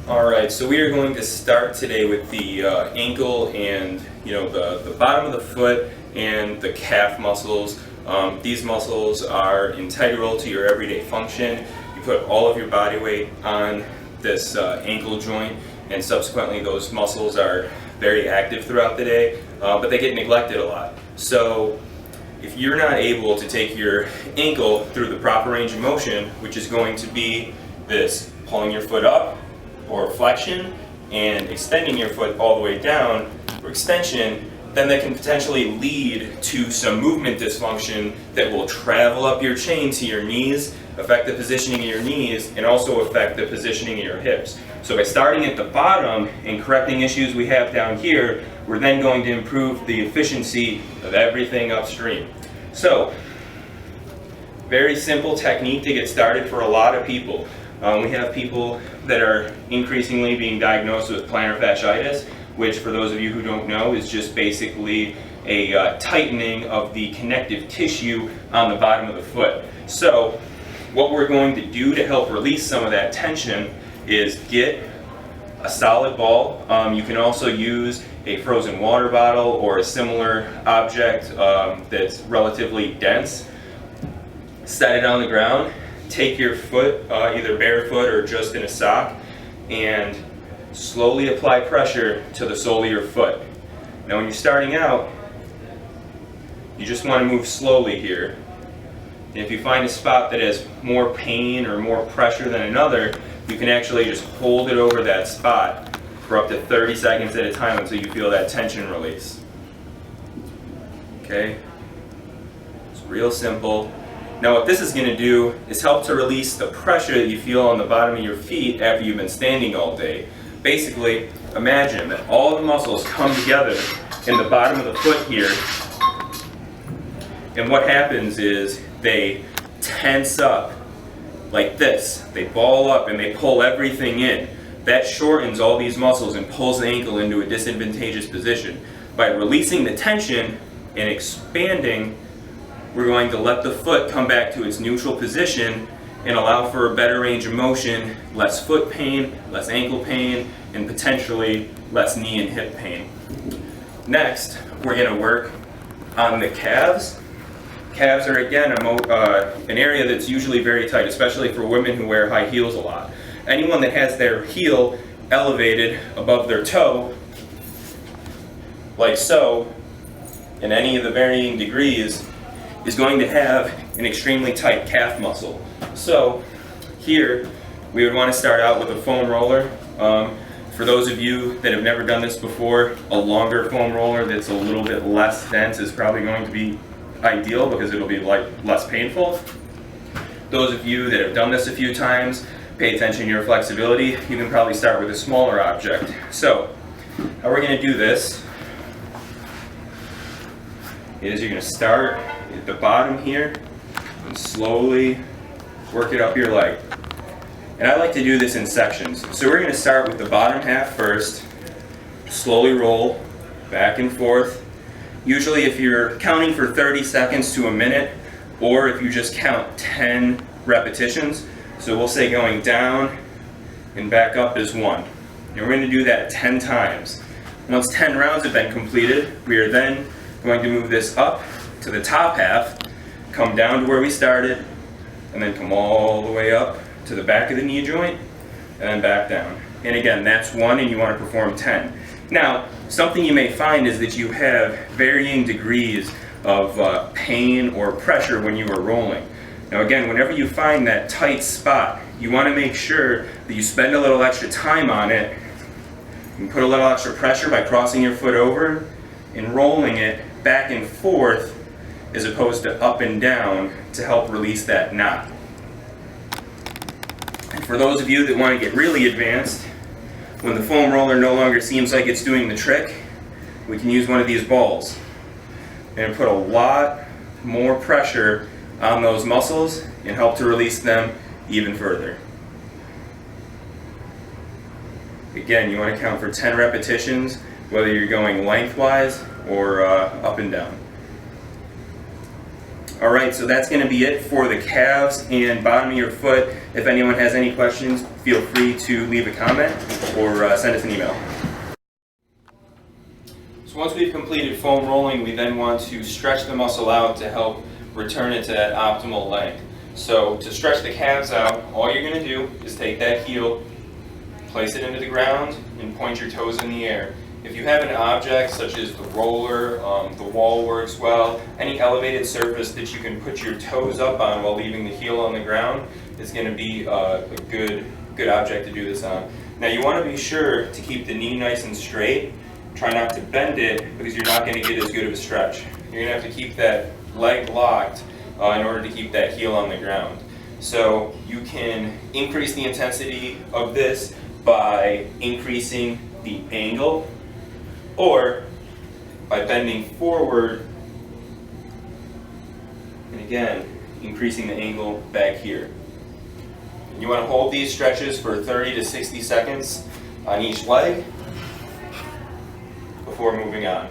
Alright, so we are going to start today with the ankle and the bottom of the foot and the calf muscles. These muscles are integral to your everyday function. You put all of your body weight on this ankle joint, and subsequently those muscles are very active throughout the day, but they get neglected a lot. So if you're not able to take your ankle through the proper range of motion, which is going to be this pulling your foot up or flexion and extending your foot all the way down for extension, then that can potentially lead to some movement dysfunction that will travel up your chain to your knees, affect the positioning of your knees, and also affect the positioning of your hips. So by starting at the bottom and correcting issues we have down here, we're then going to improve the efficiency of everything upstream. So, very simple technique to get started for a lot of people. We have people that are increasingly being diagnosed with plantar fasciitis, which, for those of you who don't know, is just basically a tightening of the connective tissue on the bottom of the foot. So what we're going to do to help release some of that tension is get a solid ball. You can also use a frozen water bottle or a similar object that's relatively dense. Set it on the ground. Take your foot, either barefoot or just in a sock, and slowly apply pressure to the sole of your foot. Now when you're starting out, you just want to move slowly here. And if you find a spot that has more pain or more pressure than another, you can actually just hold it over that spot for up to 30 seconds at a time until you feel that tension release. Okay? It's real simple. Now what this is going to do is help to release the pressure that you feel on the bottom of your feet after you've been standing all day. Basically, imagine that all the muscles come together in the bottom of the foot here, and what happens is they tense up like this. They ball up and they pull everything in. That shortens all these muscles and pulls the ankle into a disadvantageous position. By releasing the tension and expanding, we're going to let the foot come back to its neutral position and allow for a better range of motion, less foot pain, less ankle pain, and potentially less knee and hip pain. Next, we're going to work on the calves. Calves are, again, an area that's usually very tight, especially for women who wear high heels a lot. Anyone that has their heel elevated above their toe, like so, in any of the varying degrees, is going to have an extremely tight calf muscle. So here we would want to start out with a foam roller. For those of you that have never done this before, a longer foam roller that's a little bit less dense is probably going to be ideal because it'll be less painful. Those of you that have done this a few times, pay attention to your flexibility. You can probably start with a smaller object. So how we're going to do this is you're going to start at the bottom here and slowly work it up your leg. And I like to do this in sections. So we're going to start with the bottom half first, slowly roll back and forth. Usually if you're counting for 30 seconds to a minute, or if you just count 10 repetitions, so we'll say going down and back up is 1. And we're going to do that 10 times. Once 10 rounds have been completed, we are then going to move this up to the top half, come down to where we started, and then come all the way up to the back of the knee joint, and then back down. And again, that's 1, and you want to perform 10. Now, something you may find is that you have varying degrees of pain or pressure when you are rolling. Now again, whenever you find that tight spot, you want to make sure that you spend a little extra time on it. You can put a little extra pressure by crossing your foot over and rolling it back and forth as opposed to up and down to help release that knot. And for those of you that want to get really advanced, when the foam roller no longer seems like it's doing the trick, we can use one of these balls and put a lot more pressure on those muscles and help to release them even further. Again, you want to count for 10 repetitions, whether you're going lengthwise or up and down. Alright, so that's going to be it for the calves and bottom of your foot If anyone has any questions, feel free to leave a comment or send us an email. So once we've completed foam rolling, we then want to stretch the muscle out to help return it to that optimal length. So to stretch the calves out, all you're going to do is take that heel, place it into the ground, and point your toes in the air. If you have an object such as the roller, the wall works well, any elevated surface that you can put your toes up on while leaving the heel on the ground is going to be a good object to do this on. Now you want to be sure to keep the knee nice and straight. Try not to bend it because you're not going to get as good of a stretch. You're going to have to keep that leg locked in order to keep that heel on the ground. So you can increase the intensity of this by increasing the angle, or by bending forward and again increasing the angle back here. You want to hold these stretches for 30 to 60 seconds on each leg before moving on.